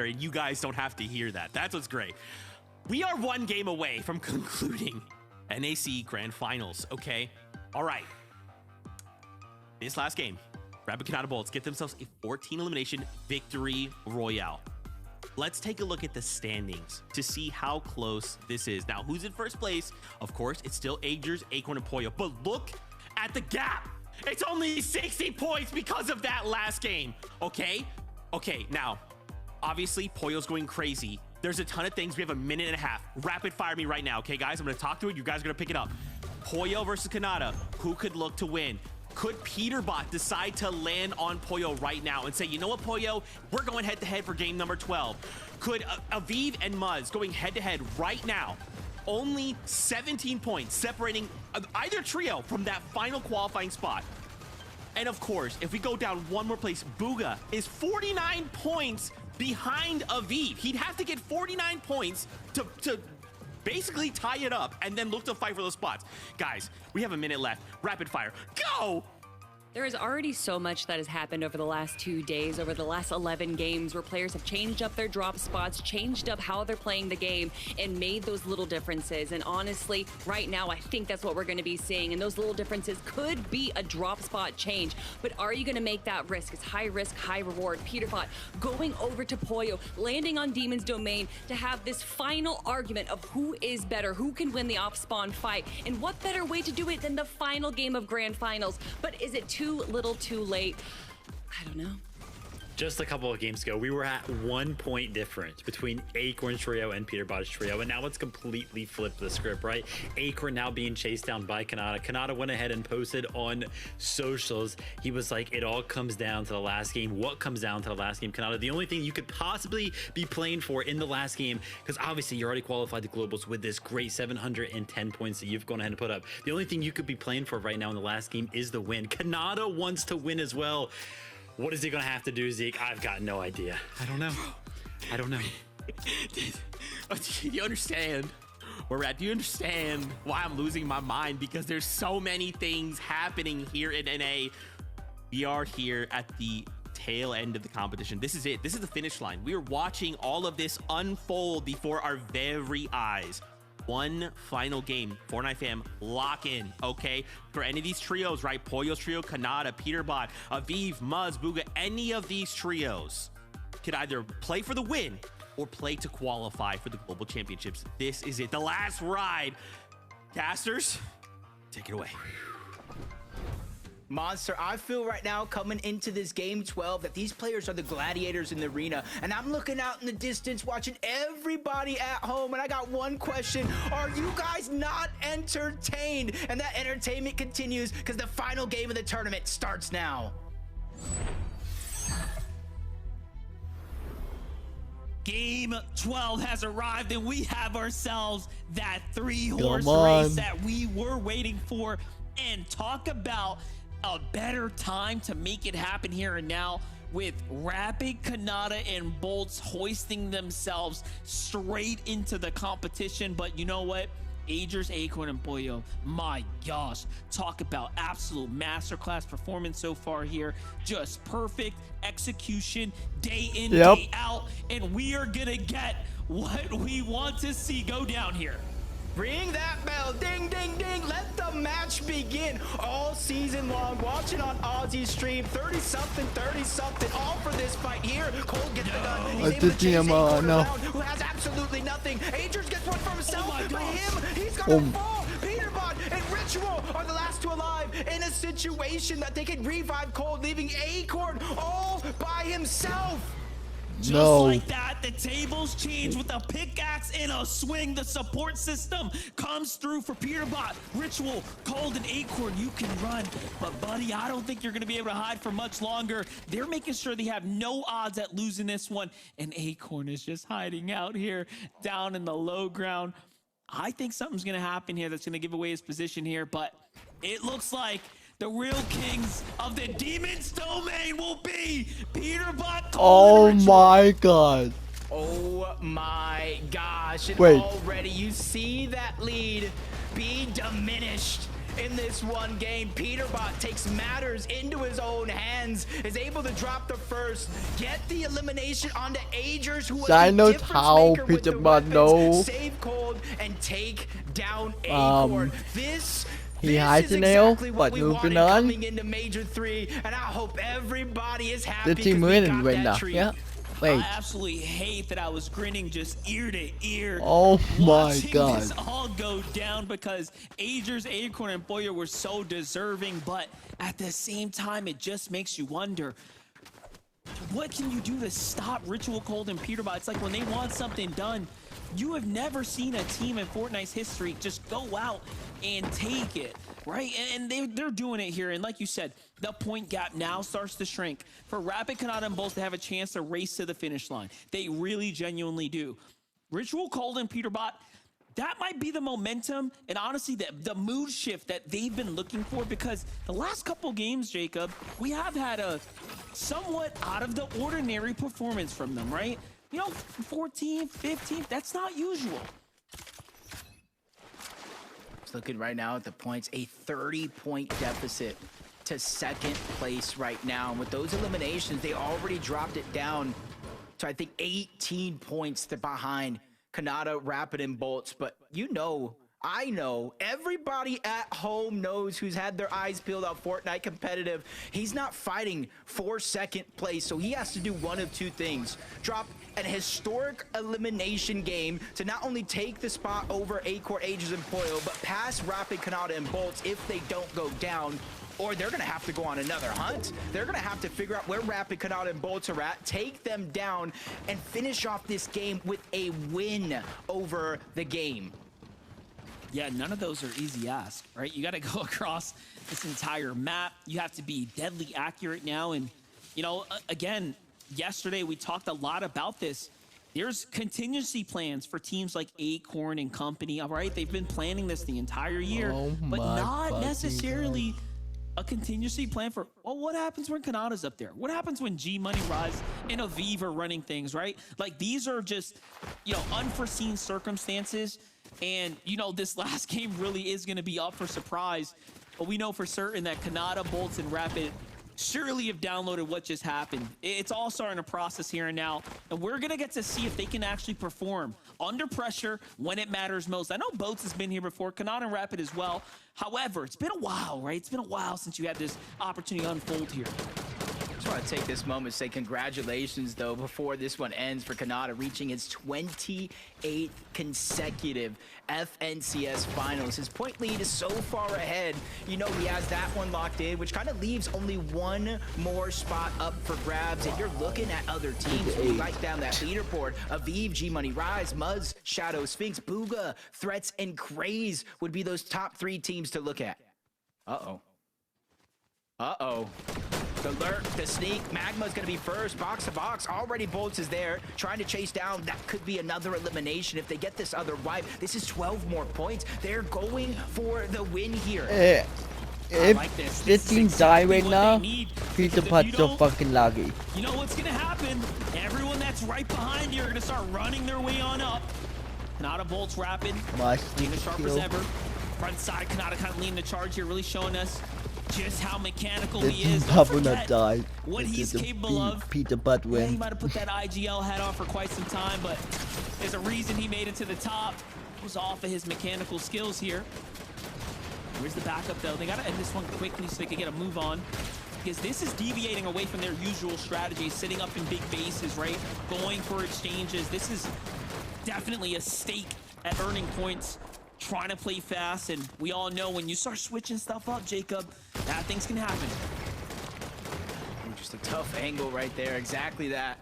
You guys don't have to hear that. That's what's great. We are one game away from concluding NAC Grand Finals, okay? All right. This last game, Rapid Canada Bolts get themselves a 14 elimination victory royale. Let's take a look at the standings to see how close this is. Now, who's in first place? Of course, it's still Agers, Acorn, and Poyo. But look at the gap. It's only 60 points because of that last game. Okay, now, obviously, Poyo's going crazy. There's a ton of things. We have a minute and a half. Rapid fire me right now, okay, guys? I'm going to talk through it. You guys are going to pick it up. Poyo versus Canada. Who could look to win? Could Peterbot decide to land on Poyo right now and say, you know what, Poyo, we're going head-to-head for game number 12? Could Aviv and Muzz going head-to-head right now? Only 17 points separating either trio from that final qualifying spot. And of course, if we go down one more place, Booga is 49 points behind Aviv. He'd have to get 49 points to basically tie it up and then look to fight for those spots. Guys, we have a minute left. Rapid fire. Go! There is already so much that has happened over the last 2 days, over the last 11 games, where players have changed up their drop spots, changed up how they're playing the game, and made those little differences. And honestly, right now, I think that's what we're going to be seeing. And those little differences could be a drop spot change. But are you going to make that risk? It's high risk, high reward. Peterbot going over to Poyo, landing on Demon's Domain to have this final argument of who is better, who can win the off-spawn fight. And what better way to do it than the final game of Grand Finals? But is it too little too late? I don't know. Just a couple of games ago, we were at 1 point difference between Acorn's trio and Peterbot's trio, and now let's completely flip the script, right? Acorn now being chased down by Canada. Canada went ahead and posted on socials. He was like, it all comes down to the last game. What comes down to the last game, Canada? The only thing you could possibly be playing for in the last game, because obviously you're already qualified to globals with this great 710 points that you've gone ahead and put up. The only thing you could be playing for right now in the last game is the win. Canada wants to win as well. What is he gonna have to do, Zeke? I've got no idea. I don't know. Do you understand where we're at? Do you understand why I'm losing my mind? Because there's so many things happening here in NA. We are here at the tail end of the competition. This is it. This is the finish line. We are watching all of this unfold before our very eyes. One final game. Fortnite fam, lock in, okay? For any of these trios, right? Poyo's trio, Canada, Peterbot, Aviv, Muzz, Booga, any of these trios could either play for the win or play to qualify for the global championships. This is it. The last ride. Casters, take it away. Monster, I feel right now coming into this game 12 that these players are the gladiators in the arena, and I'm looking out in the distance watching everybody at home, and I got one question: are you guys not entertained? And that entertainment continues because the final game of the tournament starts now. Game 12 has arrived, and we have ourselves that 3-horse race that we were waiting for. And talk about a better time to make it happen here and now, with Rapid, Canada, and Bolts hoisting themselves straight into the competition. But you know what? Agers, Acorn, and Poyo, my gosh, talk about absolute masterclass performance so far here. Just perfect execution, day in, day out, and we are gonna get what we want to see go down here. Ring that bell, ding, ding, ding. Let the match begin. All season long, watching on Aussie's stream, 30-something, all for this fight here. Cole gets the gun. He's able to chase Acorn around, who has absolutely nothing. Agers gets one for himself, but he's gonna fall. Peterbot and Ritual are the last two alive in a situation that they can revive Cole, leaving Acorn all by himself. Just like that, the tables change with a pickaxe and a swing. The support system comes through for Peterbot, Ritual, Cold, and Acorn. You can run, but buddy, I don't think you're going to be able to hide for much longer. They're making sure they have no odds at losing this one, and Acorn is just hiding out here down in the low ground. I think something's going to happen here that's going to give away his position here, but it looks like the real kings of the Demon's Domain will be Peterbot. Oh my god. Oh my gosh. And already you see that lead be diminished in this one game. Peterbot takes matters into his own hands, is able to drop the first, get the elimination onto Agers, who was I the know difference how maker with the Peterbot weapons, know. save Cold, and take down Acorn. This has is a nail, exactly what but we moving wanted on. coming into Major 3, and I hope everybody is happy The because team we winning got right that now. treat. Yeah. Wait. I absolutely hate that I was grinning just ear to ear. Oh my watching god. this all go down because Agers, Acorn, and Boyer were so deserving, but at the same time, it just makes you wonder, what can you do to stop Ritual Cold and Peterbot? It's like when they want something done, you have never seen a team in Fortnite's history just go out and take it, right? And they're doing it here. And like you said, the point gap now starts to shrink. For Rapid, Kanata, and Bolts to have a chance to race to the finish line. They really genuinely do. Ritual Cold and Peterbot, that might be the momentum and honestly the mood shift that they've been looking for, because the last couple games, Jacob, we have had a somewhat out of the ordinary performance from them, right? You know, 14th, 15th, that's not usual. Just looking right now at the points, a 30-point deficit to second place right now. And with those eliminations, they already dropped it down to, I think, 18 points to behind Kanata, Rapid, and Bolts. But you know, I know, everybody at home knows who's had their eyes peeled on Fortnite competitive. He's not fighting for second place, so he has to do one of two things. Drop an historic elimination game to not only take the spot over Acorn, Agers, and Poyo, but pass Rapid, Kanata, and Bolts if they don't go down, or they're going to have to go on another hunt. They're going to have to figure out where Rapid, Kanata, and Bolts are at, take them down, and finish off this game with a win over the game. Yeah, none of those are easy ask, right? You got to go across this entire map. You have to be deadly accurate now. And, you know, again, yesterday we talked a lot about this. There's contingency plans for teams like Acorn and company, all right? They've been planning this the entire year, but not necessarily a contingency plan for, well, what happens when Kanata's up there? What happens when G Money Rise and Aviv are running things, right? Like, these are just, you know, unforeseen circumstances. And, you know, this last game really is going to be up for surprise. But we know for certain that Kanata, Bolts, and Rapid surely have downloaded what just happened. It's all starting to process here and now. And we're going to get to see if they can actually perform under pressure when it matters most. I know Bolts has been here before, Kanata and Rapid as well. However, it's been a while, right? It's been a while since you had this opportunity unfold here. I just want to take this moment to say congratulations, though, before this one ends, for Kanata reaching its 28th consecutive FNCS finals. His point lead is so far ahead. You know, he has that one locked in, which kind of leaves only one more spot up for grabs. And you're looking at other teams who right down that leaderboard. Aviv, G Money Rise, Muzz, Shadow, Sphinx, Booga, Threats, and Craze would be those top 3 teams to look at. Uh-oh. Uh-oh. The lurk, the sneak, Magma's gonna be first, box to box, already Bolts is there, trying to chase down. That could be another elimination if they get this other wipe. This is 12 more points. They're going for the win here. If like this. this This is team die exactly right what now, they need, Pizza because if Put's you so don't- fucking laggy. You know what's gonna happen? Everyone that's right behind you are gonna start running their way on up. Kanata, Bolts, Rapid, Must being as sharp as kill. ever. Front side, Kanata kind of leading the charge here, really showing us just how mechanical The he team is. Don't probably not forget die. what This he's is a capable of. Pizza Butt Yeah, he win. might have put that IGL hat on for quite some time, but there's a reason he made it to the top. It was off of his mechanical skills here. Where's the backup, though? They got to end this one quickly so they can get a move on, because this is deviating away from their usual strategy, sitting up in big bases, right? Going for exchanges. This is definitely a stake at earning points, trying to play fast, and we all know when you start switching stuff up, Jacob, bad things can happen. Just a tough angle right there, exactly that.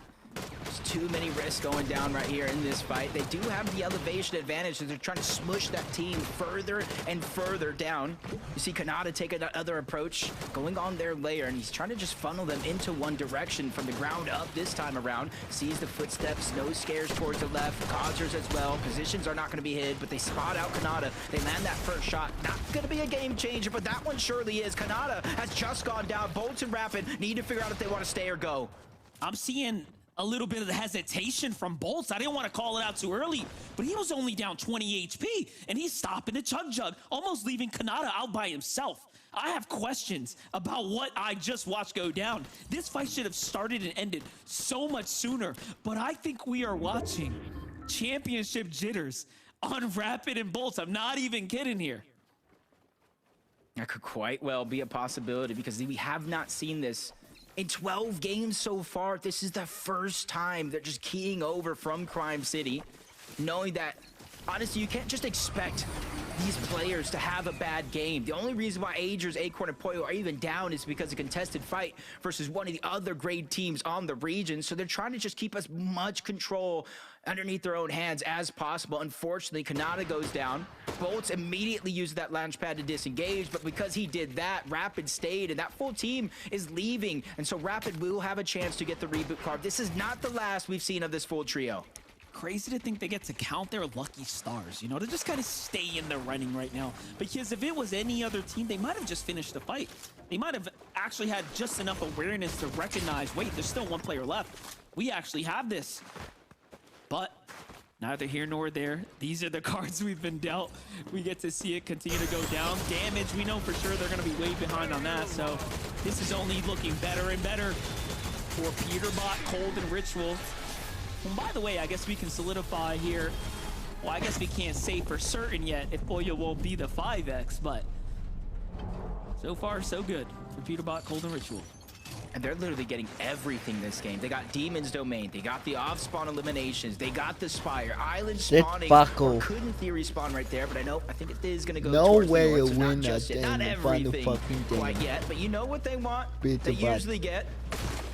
There's too many risks going down right here in this fight. They do have the elevation advantage, so they're trying to smush that team further and further down. You see Kanata take another approach, going on their layer, and he's trying to just funnel them into one direction from the ground up this time around. Sees the footsteps, no scares towards the left, causers as well. Positions are not going to be hid, but they spot out Kanata. They land that first shot. Not going to be a game changer, but that one surely is. Kanata has just gone down. Bolts and Rapid need to figure out if they want to stay or go. I'm seeing a little bit of the hesitation from Bolts. I didn't want to call it out too early, but he was only down 20 HP, and he's stopping the Chug Jug, almost leaving Kanata out by himself. I have questions about what I just watched go down. This fight should have started and ended so much sooner, but I think we are watching championship jitters on Rapid and Bolts. I'm not even kidding here. That could quite well be a possibility because we have not seen this in 12 games so far. This is the first time they're just keying over from Crime City, knowing that, honestly, you can't just expect these players to have a bad game. The only reason why Agers, Acorn, and Poyo are even down is because of contested fight versus one of the other great teams on the region. So they're trying to just keep as much control underneath their own hands as possible. Unfortunately, Kanata goes down. Bolts immediately used that launch pad to disengage, but because he did that, Rapid stayed, and that full team is leaving. And so Rapid will have a chance to get the reboot card. This is not the last we've seen of this full trio. Crazy to think they get to count their lucky stars, you know, to just kind of stay in the running right now. Because if it was any other team, they might have just finished the fight. They might have actually had just enough awareness to recognize, wait, there's still one player left. We actually have this. But neither here nor there. These are the cards we've been dealt. We get to see it continue to go down. Damage, we know for sure they're going to be way behind on that. So this is only looking better and better for Peterbot, Cold, and Ritual. And by the way, I guess we can solidify here. Well, I guess we can't say for certain yet if Poyo won't be the 5X, but so far so good for Peterbot, Cold, and Ritual. And they're literally getting everything this game. They got Demon's Domain, they got the off-spawn eliminations, they got the Spire, Island spawning, or could in theory spawn right there, but I think it is going to go towards the north, so not just yet. Not everything quite yet, but you know what they want? They usually get.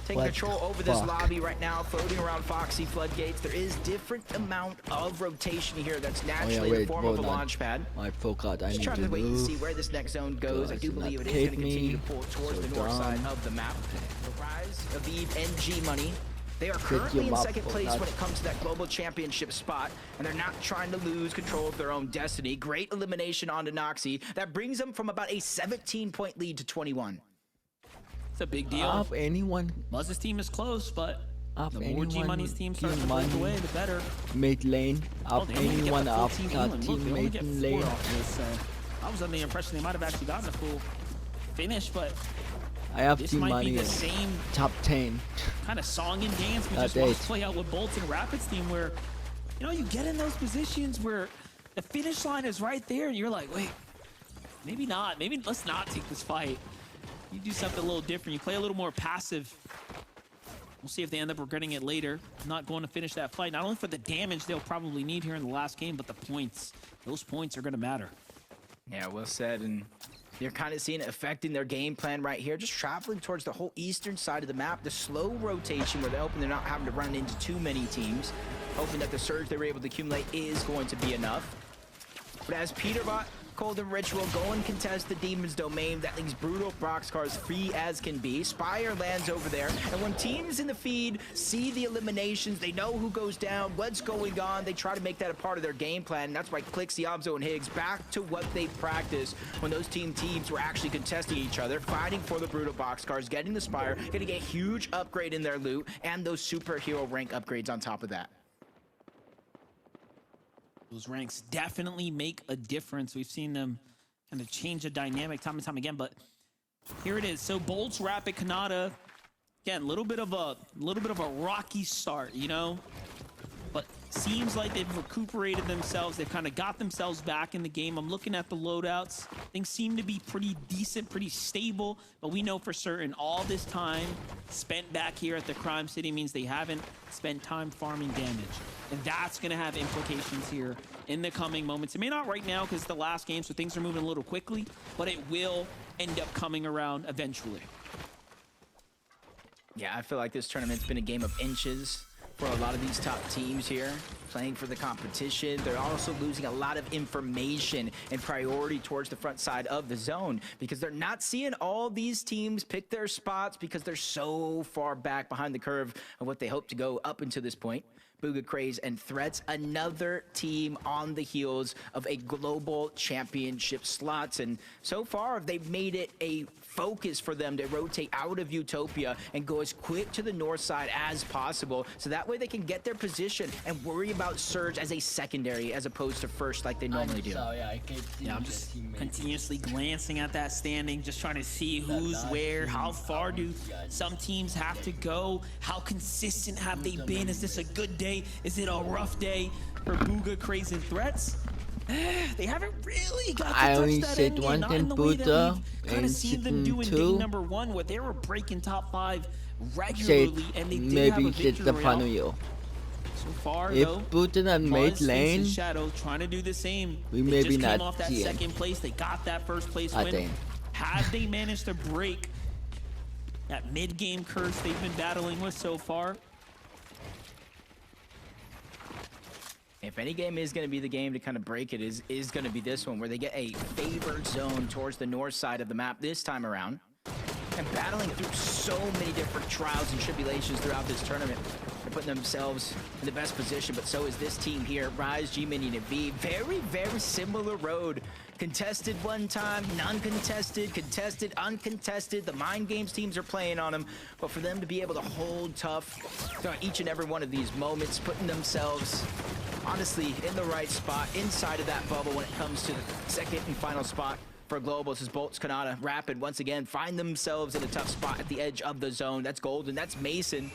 Taking control over this lobby right now, floating around Foxy Floodgates. There is different amount of rotation here that's naturally in the form of a launch pad. I forgot. I Just need trying to to wait and move. see where this next zone goes. I do believe it is going to continue to pull towards the north side of the map. The rise of the NG money. They are currently in second place when it comes to that global championship spot, and they're not trying to lose control of their own destiny. Great elimination onto Noxy. That brings them from about a 17-point lead to 21. It's a big deal. Up anyone. Buzz's team is close, but Up the more G-Money's team starts to money. pull away, the better. Mid lane. Up They only get anyone the full up. team Got healing. Look, they only get teammate 4 lane. off this, so I was under the impression they might have actually gotten a full finish, but I have this team might be money. the same Top 10. kind of song and dance we That's just watched it. play out with Bolts and Rapids team, where you know you get in those positions where the finish line is right there, and you're like, wait, maybe not. Maybe let's not take this fight. You do something a little different. You play a little more passive. We'll see if they end up regretting it later. Not going to finish that fight. Not only for the damage they'll probably need here in the last game, but the points. Those points are going to matter. Yeah, well said. And you're kind of seeing it affecting their game plan right here. Just traveling towards the whole eastern side of the map. The slow rotation where they're hoping they're not having to run into too many teams. Hoping that the surge they were able to accumulate is going to be enough. But as Peterbot, Cold, and Ritual go and contest the Demon's Domain, that leaves Brutal Boxcars free as can be. Spire lands over there, and when teams in the feed see the eliminations, they know who goes down, what's going on, they try to make that a part of their game plan, and that's why Clix, Yamzo, and Higgs back to what they practiced when those teams were actually contesting each other, fighting for the Brutal Boxcars, getting the Spire, getting a huge upgrade in their loot, and those superhero rank upgrades on top of that. Those ranks definitely make a difference. We've seen them kind of change the dynamic time and time again, but here it is. So Bolts, Rapid, Kanata, again, a little bit of a rocky start, you know, but seems like they've recuperated themselves. They've kind of got themselves back in the game. I'm looking at the loadouts. Things seem to be pretty decent, pretty stable, but we know for certain all this time spent back here at the Crime City means they haven't spent time farming damage. And that's going to have implications here in the coming moments. It may not right now because it's the last game, so things are moving a little quickly, but it will end up coming around eventually. Yeah, I feel like this tournament's been a game of inches for a lot of these top teams here. playing for the competition. They're also losing a lot of information and priority towards the front side of the zone because they're not seeing all these teams pick their spots because they're so far back behind the curve of what they hope to go up until this point. Booga Craze and Threats, another team on the heels of a global championship slots. And so far, they've made it a focus for them to rotate out of Utopia and go as quick to the north side as possible. So that way they can get their position and worry about Surge as a secondary as opposed to first like they normally do. Yeah, I'm just continuously glancing at that standing, just trying to see who's where, how far do some teams have to go, how consistent have they been, is this a good day, is it a rough day for Booga, Craze, and Threats? They haven't really got to I touch only that said endgame, one not thing, in the way that Buddha, we've kind of and seen them season do in day 2. number 1, where they were breaking top 5 Said regularly, and they did have a maybe victory get the royale. Panuyo. So far, If though, Putin had made Muzz, Sphinx, lane, and Shadow trying to do the same. we They maybe just came not off that see it. second place. They got that first place I win. think. Have they managed to break that mid-game curse they've been battling with so far? If any game is going to be the game to kind of break it, is going to be this one, where they get a favored zone towards the north side of the map this time around. And battling through so many different trials and tribulations throughout this tournament. They're putting themselves in the best position, but so is this team here. Rise, G-Minion, and V. Very, very similar road. Contested one time, non-contested, contested, uncontested. The mind games teams are playing on them, but for them to be able to hold tough throughout each and every one of these moments, putting themselves honestly in the right spot inside of that bubble when it comes to the second and final spot for globals as Bolts, Kanata, Rapid once again find themselves in a tough spot at the edge of the zone. That's Golden, that's Mason,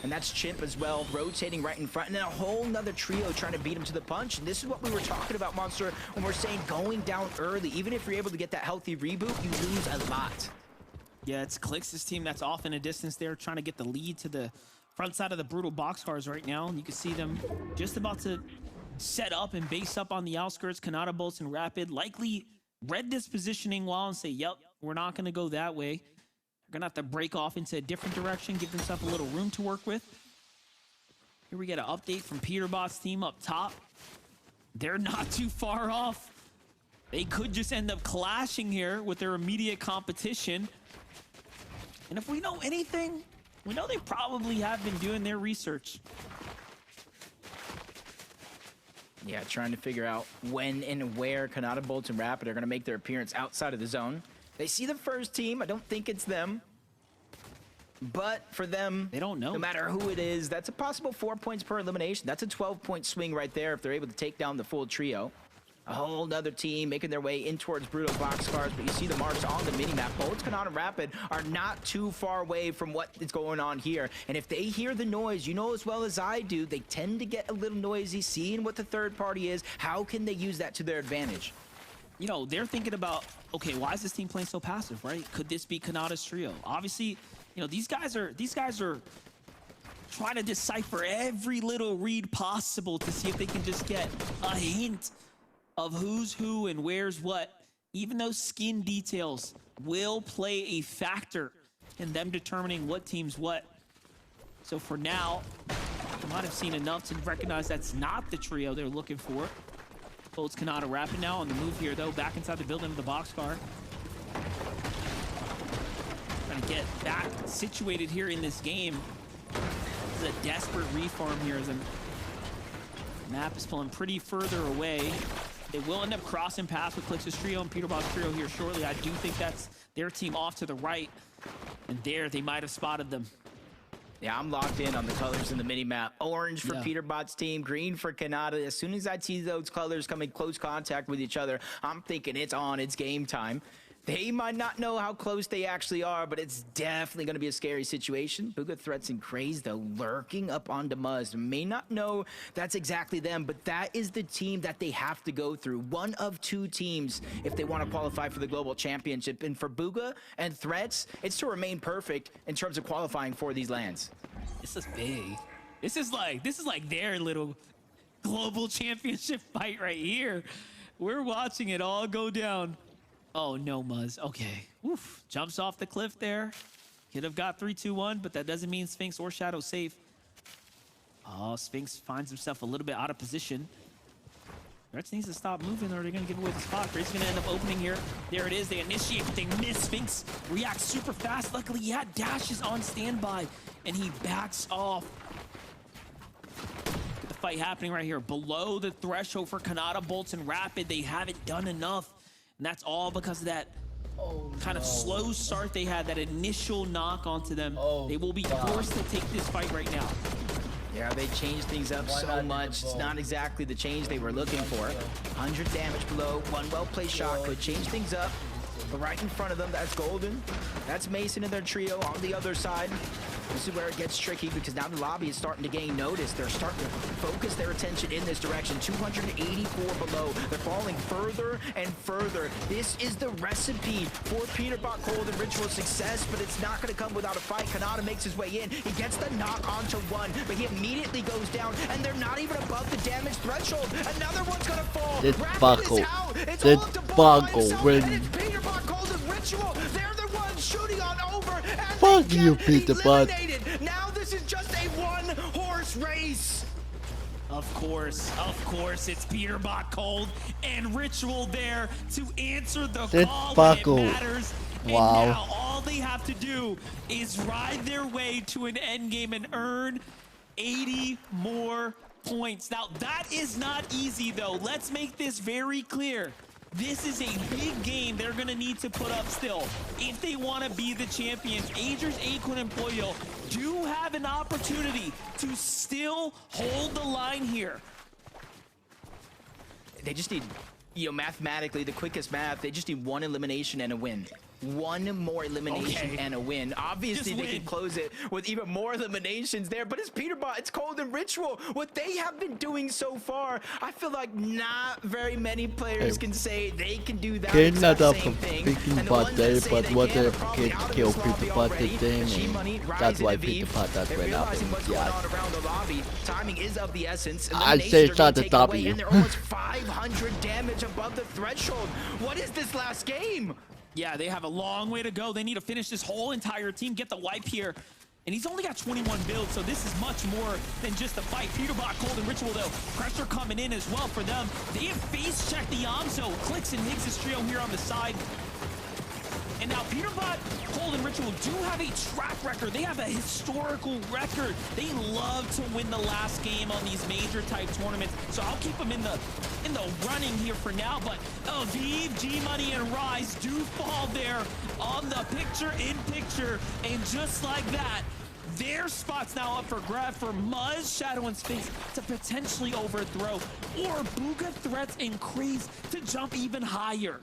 and that's Chimp as well, rotating right in front, and then a whole nother trio trying to beat him to the punch. And this is what we were talking about, Monster, when we're saying going down early. Even if you're able to get that healthy reboot, you lose a lot. Yeah, it's Clix's team that's off in a distance there, trying to get the lead to the front side of the Brutal Boxcars right now. And you can see them just about to set up and base up on the outskirts. Kanata, Bolts, and Rapid likely read this positioning well and say, yep, we're not going to go that way. They're going to have to break off into a different direction, give themselves a little room to work with. Here we get an update from Peterbot's team up top. They're not too far off. They could just end up clashing here with their immediate competition. And if we know anything, we know they probably have been doing their research. Yeah, trying to figure out when and where Kanata, Bolts, and Rapid are going to make their appearance outside of the zone. They see the first team. I don't think it's them. But for them, They don't know. no matter who it is, that's a possible 4 points per elimination. That's a 12-point swing right there if they're able to take down the full trio. A whole nother team making their way in towards Brutal Boxcars, but you see the marks on the minimap. Bolts, Kanata, Rapid are not too far away from what is going on here. And if they hear the noise, you know as well as I do, they tend to get a little noisy, seeing what the third party is. How can they use that to their advantage? You know, they're thinking about, okay, why is this team playing so passive, right? Could this be Kanata's trio? Obviously, you know, these guys are trying to decipher every little read possible to see if they can just get a hint of who's who and where's what. Even those skin details will play a factor in them determining what team's what. So for now, you might have seen enough to recognize that's not the trio they're looking for. Bolts, Kanata, Rapid now on the move here, though, back inside the building of the boxcar. Trying to get back situated here in this game. This is a desperate reform here as the map is pulling pretty further away. They will end up crossing paths with Clix's trio and Peterbot's trio here shortly. I do think that's their team off to the right. And there, they might have spotted them. Yeah, I'm locked in on the colors in the mini-map. Orange for Yeah. Peterbot's team, green for Kanata. As soon as I see those colors come in close contact with each other, I'm thinking it's on, it's game time. They might not know how close they actually are, but it's definitely going to be a scary situation. Booga, Threats, and Craze, though, lurking up onto Muzz. May not know that's exactly them, but that is the team that they have to go through. One of two teams if they want to qualify for the Global Championship. And for Booga and Threats, it's to remain perfect in terms of qualifying for these lands. This is big. This is like their little global championship fight right here. We're watching it all go down. Oh no, Muzz. Okay. Oof. Jumps off the cliff there. Could have got 3-2-1, but that doesn't mean Sphinx or Shadow safe. Oh, Sphinx finds himself a little bit out of position. Threats needs to stop moving or they're going to give away the spot. Crazy's going to end up opening here. There it is. They initiate, but they miss. Sphinx reacts super fast. Luckily, he had dashes on standby, and he backs off. Get the fight happening right here. Below the threshold for Kanata, Bolts, and Rapid. They haven't done enough, and that's all because of that kind of slow start they had, that initial knock onto them. They will be forced to take this fight right now. Yeah, they changed things up so much. It's not exactly the change they were looking for. 100 damage below, one well-placed shot could change things up. But right in front of them, that's Golden. That's Mason in their trio on the other side. This is where it gets tricky because now the lobby is starting to gain notice. They're starting to focus their attention in this direction. 284 below. They're falling further and further. This is the recipe for Peterbot Cold and Ritual success, but it's not going to come without a fight. Kanata makes his way in. He gets the knock onto one, but he immediately goes down, and they're not even above the damage threshold. Another one's going to fall. This Rapid is buckle. out. It's This all up to Ball by buckle himself, win. and it's Peterbot Cold and Ritual. They're the ones shooting on over, and Fuck they you, get Peterbot. eliminated. Now this is just a one-horse race. Of course, it's Peterbot Cold and Ritual there to answer the This call buckle. when it matters. Wow. And now all they have to do is ride their way to an endgame and earn 80 more points. Now, that is not easy, though. Let's make this very clear. This is a big game they're going to need to put up still if they want to be the champions. Agers, Aquin, and Pollo do have an opportunity to still hold the line here. They just need, mathematically, the quickest math, they just need one elimination and a win. One more elimination and a win. Obviously, Just they can close it with even more eliminations there, but it's Peterbot, it's Cold and Ritual. What they have been doing so far, I feel like not very many players can say they can do that exact same thing. And the ones that say they can are probably out of this lobby already. Machine Money, Rise, and Aviv, they're realizing what's going on around the lobby. Timing is of the essence. I'd say Eliminations are shot being to taken stop away, you. and they're almost 500 damage above the threshold. What is this last game? Yeah, they have a long way to go. They need to finish this whole entire team, get the wipe here. And he's only got 21 builds, so this is much more than just a fight. Peterbot, Cold, and Ritual, though, pressure coming in as well for them. They have face-checked the Yamso. Clicks and Higgs' trio here on the side. And now Peterbot, Cold, and Ritual do have a track record. They have a historical record. They love to win the last game on these major type tournaments. So I'll keep them in the running here for now. But Aviv, G-Money, and Rise do fall there on the picture-in-picture. And just like that, their spot's now up for grab for Muzz, Shadow, and Sphinx to potentially overthrow. Or Booga, Threats, and Craze to jump even higher.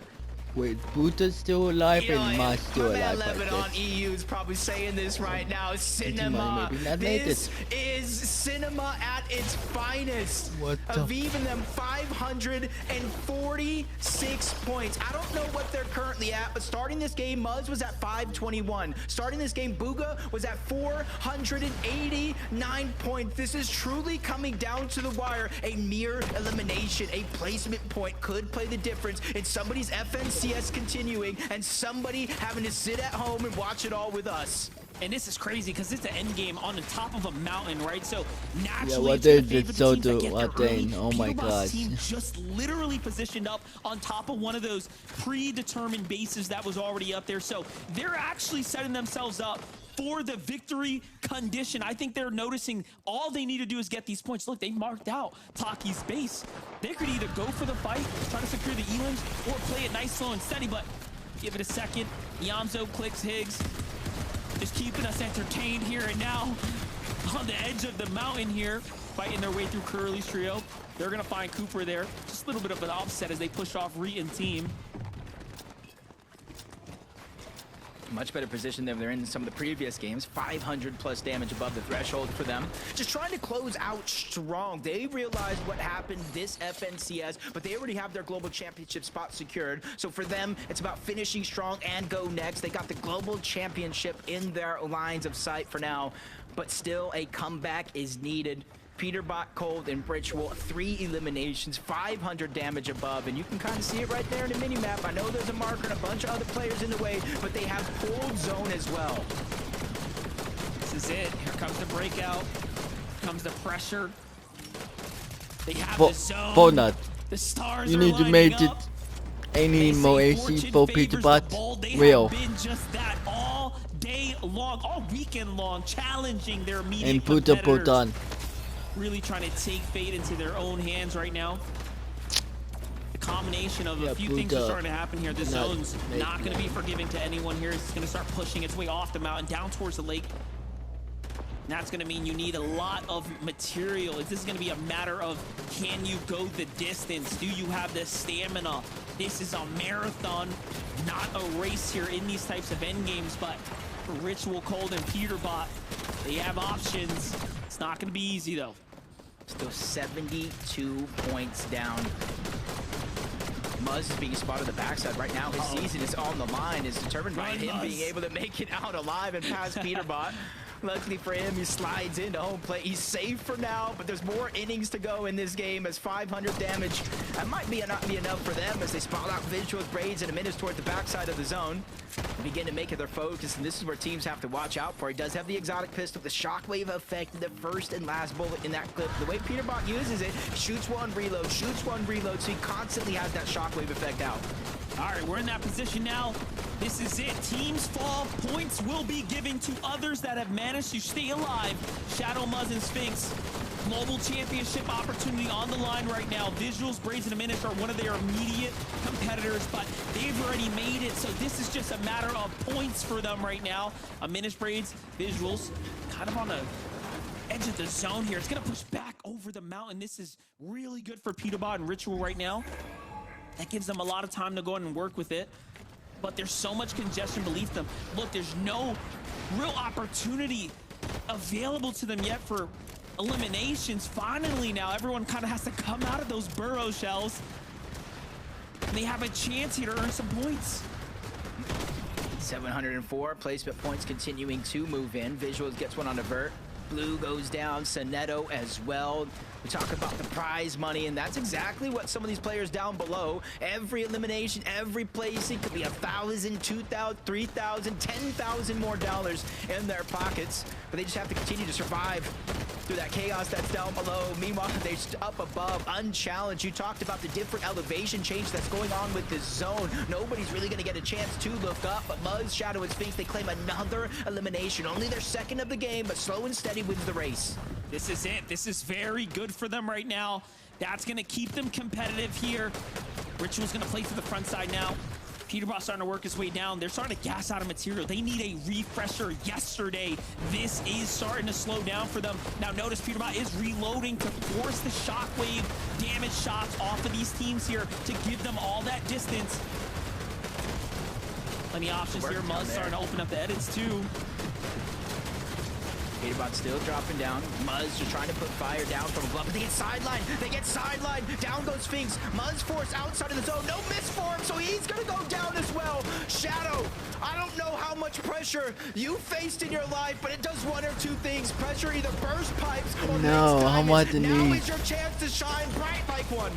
Wait, Buta's still alive and Ma's still my man alive. Lebanon EU is probably saying this right now. Cinema. This is cinema at its finest. What the? Aviv and them 546 points. I don't know what they're currently at, but starting this game, Muzz was at 521. Starting this game, Booga was at 489 points. This is truly coming down to the wire. A mere elimination, a placement point could play the difference in somebody's FNCS continuing and somebody having to sit at home and watch it all with us. And this is crazy because it's an end game on the top of a mountain, right? So naturally, Yeah, what it's gonna they favor did the so teams that do get what there they. early. Oh my Peterbot's gosh. team just literally positioned up on top of one of those predetermined bases that was already up there. So they're actually setting themselves up for the victory condition. I think they're noticing all they need to do is get these points. Look, they marked out Taki's base. They could either go for the fight, try to secure the elims, or play it nice, slow, and steady, but give it a second. Yamso clicks Higgs. Just keeping us entertained here and now on the edge of the mountain here, fighting their way through Curly's trio. They're going to find Cooper there. Just a little bit of an offset as they push off Reet and team. Much better position than they're in some of the previous games. 500 plus damage above the threshold for them. Just trying to close out strong. They realized what happened this FNCS, but they already have their global championship spot secured. So for them, it's about finishing strong and go next. They got the global championship in their lines of sight for now, but still a comeback is needed. Peterbot, Cold, and Ritual, 3 eliminations, 500 damage above, and you can kind of see it right there in the mini-map. I know there's a marker and a bunch of other players in the way, but they have pulled zone as well. This is it. Here comes the breakout. comes the pressure. They have the zone. Fortnite. The stars You are need to lining make it up. any They more say AC fortune for favors Peter the Bot. bold. They Real. have been just that all day long, all weekend long, challenging their immediate And put the competitors. boat on. Really trying to take fate into their own hands right now. The combination of Yeah, a few put things are the- starting to happen here. The not zone's make not going to that. be forgiving to anyone here. It's going to start pushing its way off the mountain down towards the lake. And that's going to mean you need a lot of material. This is going to be a matter of, can you go the distance? Do you have the stamina? This is a marathon, not a race here in these types of end games. But for Ritual, Cold, and Peterbot, they have options. It's not going to be easy, though. Still 72 points down. Muzz is being spotted on the backside right now. His season is on the line. Is determined by Run, him Muzz. being able to make it out alive and pass Peterbot. Luckily for him, he slides into home plate. He's safe for now, but there's more innings to go in this game as 500 damage. That might not be enough for them as they spot out Visual's Braids and a minute toward the backside of the zone. They begin to make it their focus, and this is where teams have to watch out for. He does have the exotic pistol, the shockwave effect, the first and last bullet in that clip. The way Peterbot uses it, shoots one, reload, so he constantly has that shockwave effect out. All right, we're in that position now. This is it. Teams fall. Points will be given to others that have managed to stay alive. Shadow, Muzz, and Sphinx. Global championship opportunity on the line right now. Visuals, Braids, and Minish are one of their immediate competitors, but they've already made it, so this is just a matter of points for them right now. Minish, Braids, Visuals, kind of on the edge of the zone here. It's going to push back over the mountain. This is really good for Peterbot and Ritual right now. That gives them a lot of time to go in and work with it. But there's so much congestion beneath them. Look, there's no real opportunity available to them yet for eliminations. Finally now, everyone kind of has to come out of those burrow shells. And they have a chance here to earn some points. 704 placement points continuing to move in. Visuals gets one on a vert. Blue goes down, Sonetto as well. We talk about the prize money, and that's exactly what some of these players down below, every elimination, every placing could be 1,000, 2,000, 3,000, 10,000 more dollars in their pockets. But they just have to continue to survive through that chaos that's down below. Meanwhile, they're up above, unchallenged. You talked about the different elevation change that's going on with this zone. Nobody's really going to get a chance to look up, but Muzz, Shadow, and Sphinx, they claim another elimination. Only their second of the game, but slow and steady wins the race. This is it. This is very good for them right now. That's going to keep them competitive here. Ritual's going to play to the front side now. Peterbot's starting to work his way down. They're starting to gas out of material. They need a refresher yesterday. This is starting to slow down for them. Now notice Peterbot is reloading to force the shockwave damage shots off of these teams here to give them all that distance. Plenty of options here. Muzz starting to open up the edits too. Peterbot still dropping down. Muzz just trying to put fire down from above, but they get sidelined. They get sidelined. Down goes Sphinx. Muzz forced outside of the zone. No miss for him, so he's gonna go down as well. Shadow, I don't know how much pressure you faced in your life, but it does one or two things. Pressure either burst pipes or No, how much it now needs. is your chance to shine bright like one.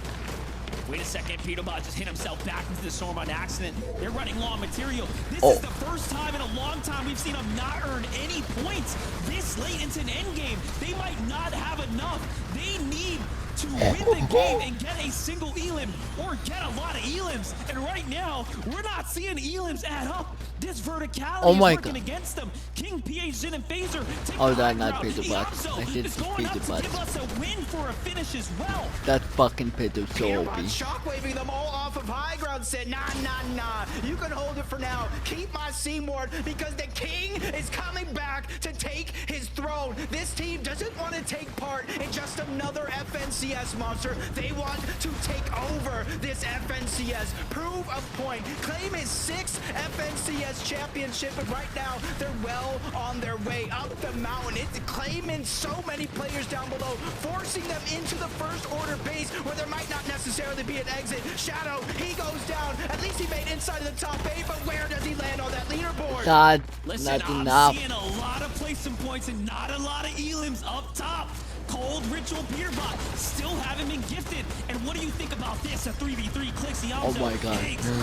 Wait a second, Peterbot just hit himself back into the storm on accident. They're running low on material. This Oh. is the first time in a long time we've seen them not earn any points this late into an endgame. They might not have enough. They need to win the game and get a single elim or get a lot of elims. And right now, we're not seeing elims add up. This verticality Oh is my working God. against them. King, PH, Jin, and Phaser take Oh, the that high not ground. Peterbot. Iamso I did is see going up to Peterbot. give us a win for a finish as well. That fucking Peter so Peterbot OP. shockwaving them all off of high ground, said, nah, nah, nah. You can hold it for now. Keep my C-Mord because the king is coming back to take his throne. This team doesn't want to take part in just another FNCS monster. They want to take over this FNCS. Prove a point. Claim his 6th FNCS championship, and right now they're well on their way up the mountain. It's claiming so many players down below, forcing them into the first order base where there might not necessarily be an exit. Shadow, he goes down. At least he made inside of the top 8, but where does he land on that leaderboard? God, Listen, not I'm enough. seeing a lot of placement points and not a lot of elims up top. Cold, Ritual, Peterbot still haven't been gifted with. And what do you think about this? A 3v3 clicks the Oh my God.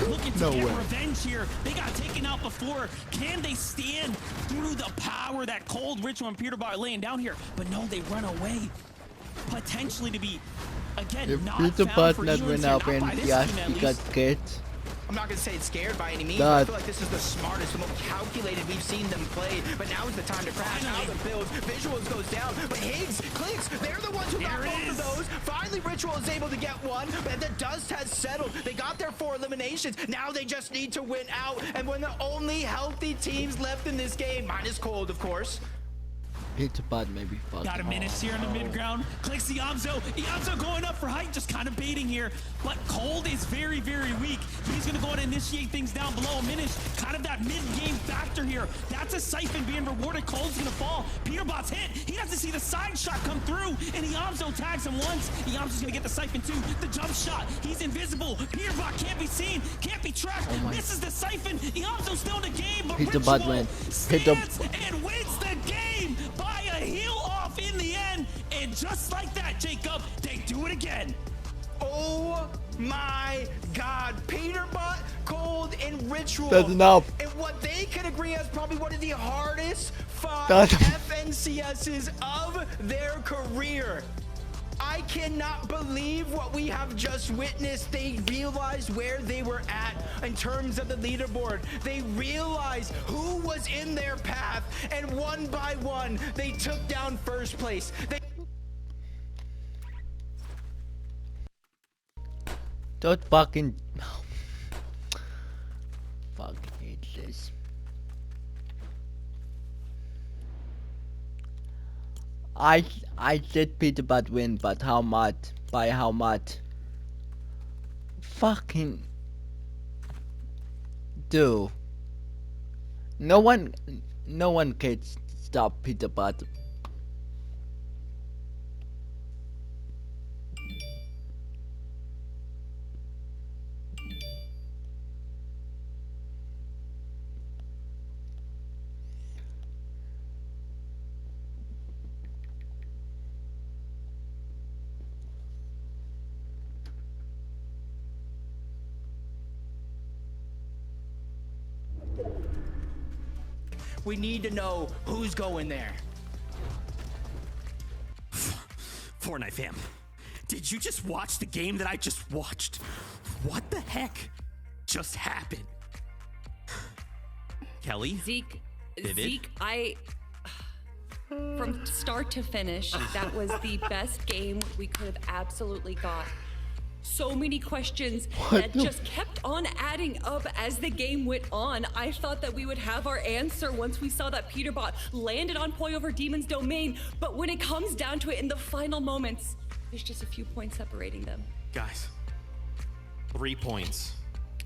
looking to No get way. revenge here. They got taken out before. Can they stand through the power that Cold, Ritual, and Peterbot are laying down here? But no, they run away. Potentially to be, again, If not Peter found for Butler Ewan went here, up not and by this yes, team, at he got least. kicked. I'm not gonna say it's scared by any means, God. but I feel like this is the smartest, the most calculated we've seen them play. But now is the time to crash out the builds. Visuals goes down, but Higgs, Clicks, they're the ones who got There it both is. of those. Finally, Ritual is able to get one, but the dust has settled. They got their 4 eliminations. Now they just need to win out. And when the only healthy teams left in this game, minus Cold, of course. Peter Butler maybe fucking. Got a minute here in the mid ground. Clicks the Iamzo. Iamzo going up for height, just kind of baiting here. But Cold is very, very weak. He's going to go ahead and initiate things down below. Minish, kind of that mid-game factor here. That's a siphon being rewarded. Cold's going to fall. Peterbot's hit. He doesn't see the side shot come through. And Iamzo tags him once. Iamzo's going to get the siphon too. The jump shot. He's invisible. Peterbot can't be seen. Can't be tracked. This is the siphon. Iamzo's still in the game. But Peter Ritual Butler. stands and wins the game by a heel off in the end. And just like that, Jacob, they do it again. Oh my God, Peterbot, Cold, and Ritual. That's enough. And what they can agree as probably one of the hardest fought That's- FNCSs of their career. I cannot believe what we have just witnessed. They realized where they were at in terms of the leaderboard. They realized who was in their path, and one by one, they took down first place. Don't fucking. Fuck hate this. I said Peter Butler win, but how much? By how much? Fucking. Dude. No one can stop Peter Butler. We need to know who's going there. Fortnite fam, did you just watch the game that I just watched? What the heck just happened? Kelly? Zeke, from start to finish, that was the best game we could have absolutely got. So many questions that just kept on adding up as the game went on. I thought that we would have our answer once we saw that Peterbot landed on Poi over Demon's Domain, but when it comes down to it in the final moments, there's just a few points separating them. Guys, 3 points.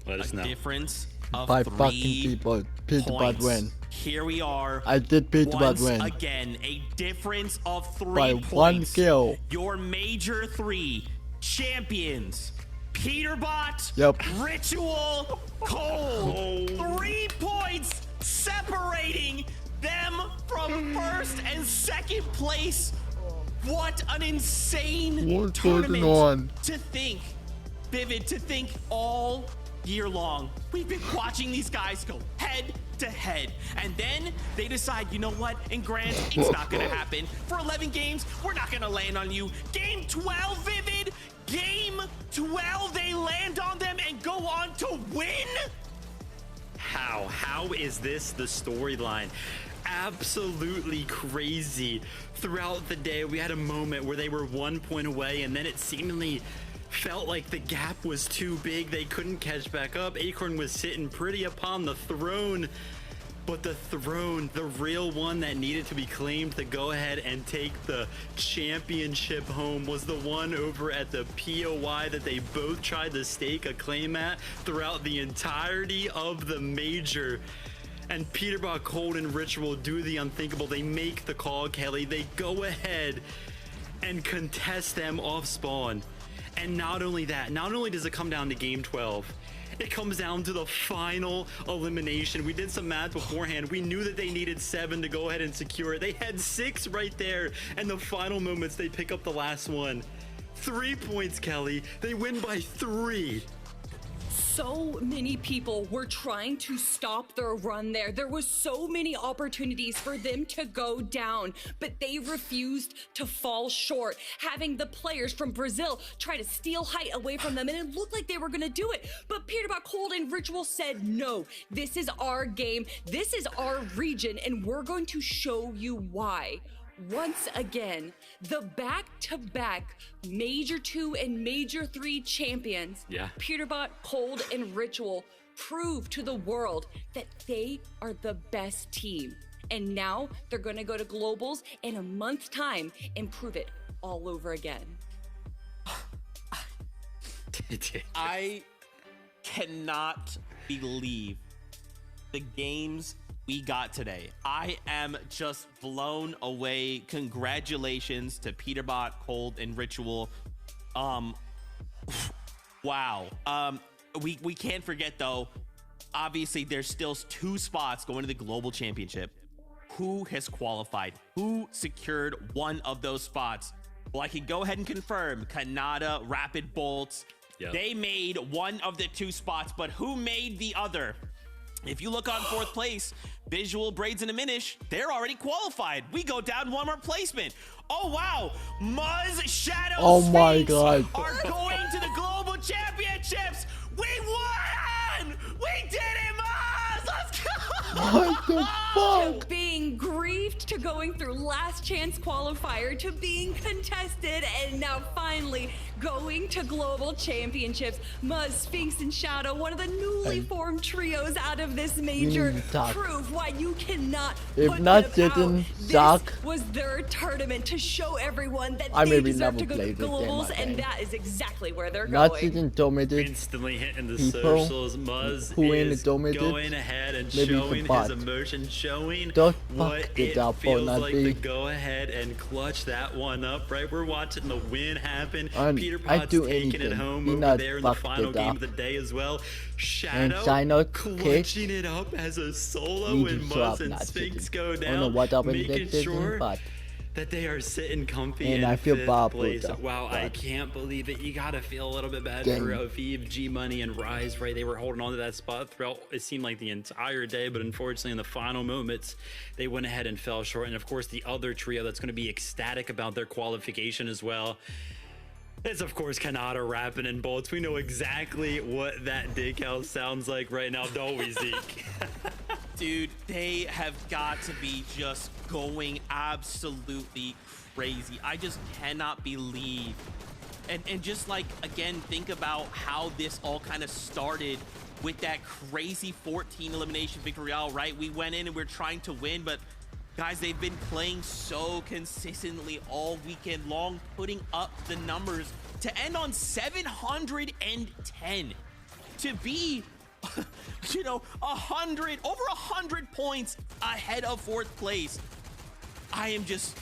Let us know. Difference of By 3 fucking people. Peter Butler points. win. Here we are. I did Peter once Butler win. again, a difference of 3 By points. 1 kill. Your major 3 champions. Peterbot, Yep. Ritual, Cold. 3 points separating them from first and second place. What an insane What's tournament going on? to think. Vivid to think all year long. We've been watching these guys go head to head. And then they decide, you know what? And Grant, it's not going to happen. For 11 games, we're not going to land on you. Game 12, Vivid. Game 12, they land on them and go on to win? How is this the storyline? Absolutely crazy. Throughout the day, we had a moment where they were 1 point away, and then it seemingly felt like the gap was too big. They couldn't catch back up. Acorn was sitting pretty upon the throne, but the throne, the real one that needed to be claimed to go ahead and take the championship home, was the one over at the POI that they both tried to stake a claim at throughout the entirety of the major. And Peterbot, Cold, and Ritual do the unthinkable. They make the call, Kelly. They go ahead and contest them off spawn. And not only that, not only does it come down to game 12, it comes down to the final elimination. We did some math beforehand. We knew that they needed 7 to go ahead and secure it. They had 6 right there. And the final moments, they pick up the last one. 3 points, Kelly. They win by 3. So many people were trying to stop their run there. There was so many opportunities for them to go down, but they refused to fall short, having the players from Brazil try to steal height away from them, and it looked like they were gonna do it. But Peterbot, Cold, and Ritual said, no, this is our game, this is our region, and we're going to show you why. Once again, the back-to-back Major 2 and Major 3 champions, Peterbot, Cold, and Ritual, prove to the world that they are the best team. And now they're gonna go to Globals in a month's time and prove it all over again. I cannot believe the games we got today. I am just blown away. Congratulations to Peterbot, Cold, and Ritual. Wow. We can't forget though, obviously there's still 2 spots going to the Global Championship. Who has qualified? Who secured one of those spots? Well, I can go ahead and confirm Kanata, Rapid Bolts. They made one of the 2 spots, but who made the other? If you look on 4th place, Visual, Braids, and Diminish, they're already qualified. We go down 1 more placement. Oh, wow. Muzz, Shadow, Sphinx are going to the Global Championships. We won! We did it, Muzz! Let's go! What the fuck? To being grieved, to going through last chance qualifier, to being contested, and now finally going to Global Championships. Muzz, Sphinx, and Shadow, one of the newly formed trios out of this major, prove why you cannot put them out. This was their tournament to show everyone that they deserve to go to Globals, and that is exactly where they're going. Instantly hitting the socials. Muzz is going ahead and showing his emotion, showing what it feels like to go ahead and clutch that one up, right? We're watching the win happen. Peterbot's taking it home over there in the final game of the day as well. Shadow clutching it up as a solo when Muzz and Sphinx go down, making sure that they are sitting comfy in 5th place. Wow, I can't believe it. You gotta feel a little bit bad for Aviv, G Money, and Rise, right? They were holding on to that spot throughout, it seemed like, the entire day, but unfortunately in the final moments, they went ahead and fell short. And of course, the other trio that's gonna be ecstatic about their qualification as well, it's of course Kanata, Rapid, and Bolts. We know exactly what that decal sounds like right now, don't we, Zeke? Dude, they have got to be just going absolutely crazy. I just cannot believe. And just like, again, think about how this all kind of started with that crazy 14 elimination victory royale, right? We went in and we're trying to win, but guys, they've been playing so consistently all weekend long, putting up the numbers to end on 710, to be, you know, over 100 points ahead of 4th place. I'm just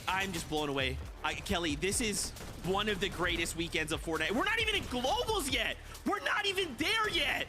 blown away. Kelly, this is one of the greatest weekends of Fortnite. We're not even in Globals yet. We're not even there yet.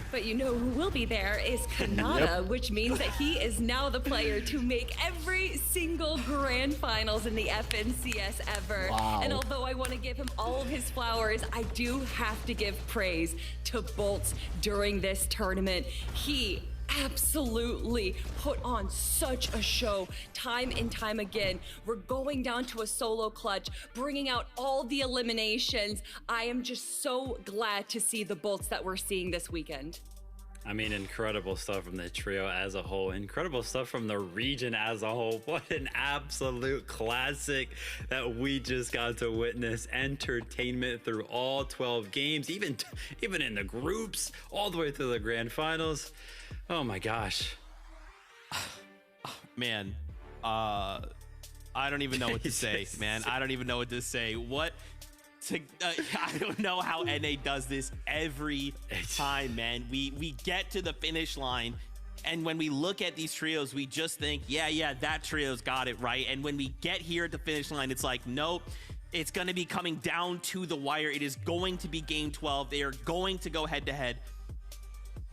But you know who will be there is Kanata, which means that he is now the player to make every single grand finals in the FNCS ever. And although I want to give him all of his flowers, I do have to give praise to Bolts during this tournament. He absolutely put on such a show time and time again. We're going down to a solo clutch, bringing out all the eliminations. I am just so glad to see the Bolts that we're seeing this weekend. I mean, incredible stuff from the trio as a whole. Incredible stuff from the region as a whole. What an absolute classic that we just got to witness. Entertainment through all 12 games, even in the groups, all the way through the grand finals. Oh my gosh. Man, I don't even know what to say, man. I don't even know what to say. I don't know how NA does this every time, man. We get to the finish line, and when we look at these trios, we just think, yeah, that trio's got it right. And when we get here at the finish line, it's like, nope, it's going to be coming down to the wire. It is going to be game 12. They are going to go head to head.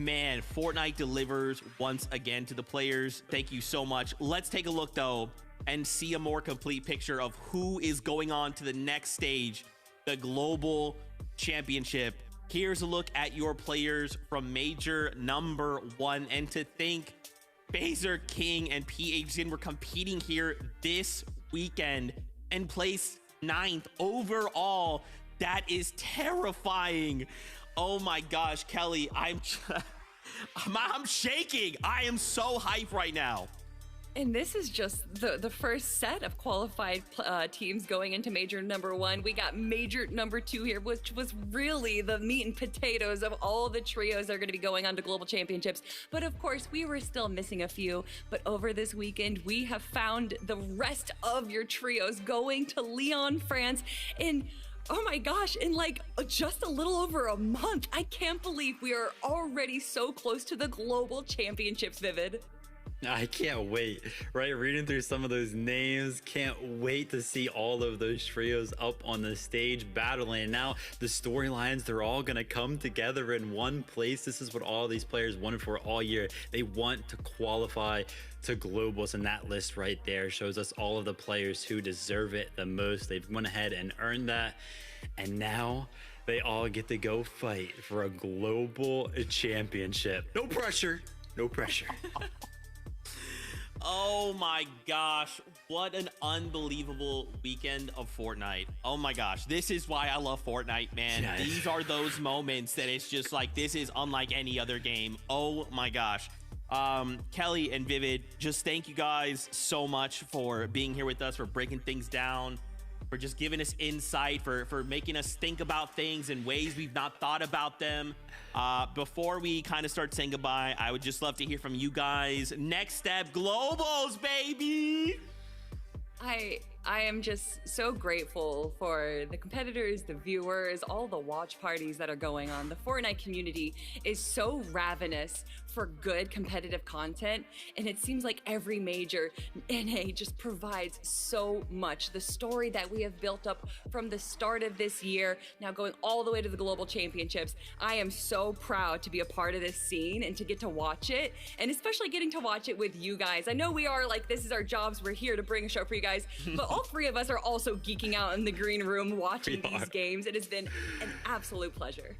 Man, Fortnite delivers once again to the players. Thank you so much. Let's take a look, though, and see a more complete picture of who is going on to the next stage the global championship. Here's a look at your players from major number 1. And to think Phaser, King, and PHZin were competing here this weekend and placed 9th overall. That is terrifying. Oh my gosh, Kelly, I'm shaking. I am so hyped right now. And this is just the first set of qualified teams going into major number 1. We got major number 2 here, which was really the meat and potatoes of all the trios that are going to be going on to global championships. But of course, we were still missing a few. But over this weekend, we have found the rest of your trios going to Lyon, France in, oh my gosh, in like just a little over a month. I can't believe we are already so close to the global championships, Vivid. I can't wait, right? Reading through some of those names, can't wait to see all of those trios up on the stage battling. And now the storylines, they're all going to come together in one place. This is what all these players wanted for all year. They want to qualify to globals, and that list right there shows us all of the players who deserve it the most. They've went ahead and earned that, and now they all get to go fight for a global championship. No pressure, no pressure. Oh my gosh, what an unbelievable weekend of Fortnite. Oh my gosh, this is why I love Fortnite, man. Yes. These are those moments that it's just like, this is unlike any other game. Oh my gosh. Kelly and Vivid, just thank you guys so much for being here with us, for breaking things down, for just giving us insight, for making us think about things in ways we've not thought about them. Before we kind of start saying goodbye, I would just love to hear from you guys. Next step, globals, baby. I am just so grateful for the competitors, the viewers, all the watch parties that are going on. The Fortnite community is so ravenous for good competitive content, and it seems like every major NA just provides so much. The story that we have built up from the start of this year, now going all the way to the global championships, I am so proud to be a part of this scene and to get to watch it, and especially getting to watch it with you guys. I know we are like, this is our jobs, we're here to bring a show for you guys, but all 3 of us are also geeking out in the green room watching these games. It has been an absolute pleasure.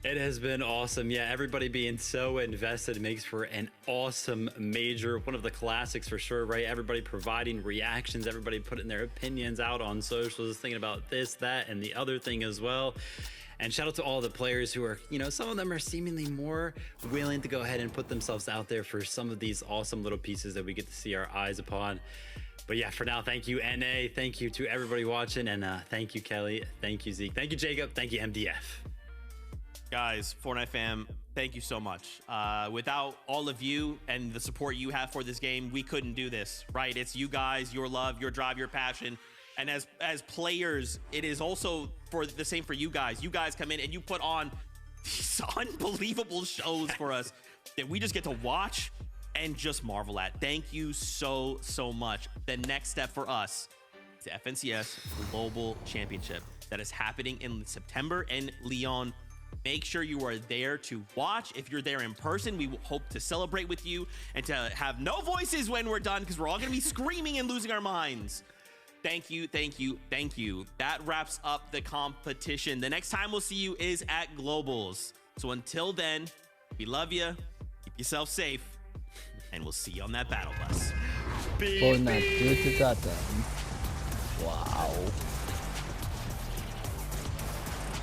It has been awesome. Yeah, everybody being so invested makes for an awesome major. One of the classics for sure, right? Everybody providing reactions, everybody putting their opinions out on socials, thinking about this, that, and the other thing as well. And shout out to all the players who are, you know, some of them are seemingly more willing to go ahead and put themselves out there for some of these awesome little pieces that we get to see our eyes upon. But yeah, for now, thank you, NA. Thank you to everybody watching. And thank you, Kelly. Thank you, Zeke. Thank you, Jacob. Thank you, MDF. Guys, Fortnite fam, thank you so much. Without all of you and the support you have for this game, we couldn't do this, right? It's you guys, your love, your drive, your passion. And as players, it is also for the same for you guys. You guys come in and you put on these unbelievable shows for us that we just get to watch and just marvel at. Thank you so much. The next step for us is the FNCS Global Championship that is happening in September in Lyon. Make sure you are there to watch. If you're there in person, we will hope to celebrate with you and to have no voices when we're done, because we're all going to be screaming and losing our minds. Thank you. That wraps up the competition. The next time we'll see you is at Globals. So until then, we love you. Keep yourself safe. And we'll see you on that battle bus. Fortnite, do it to that then. Wow.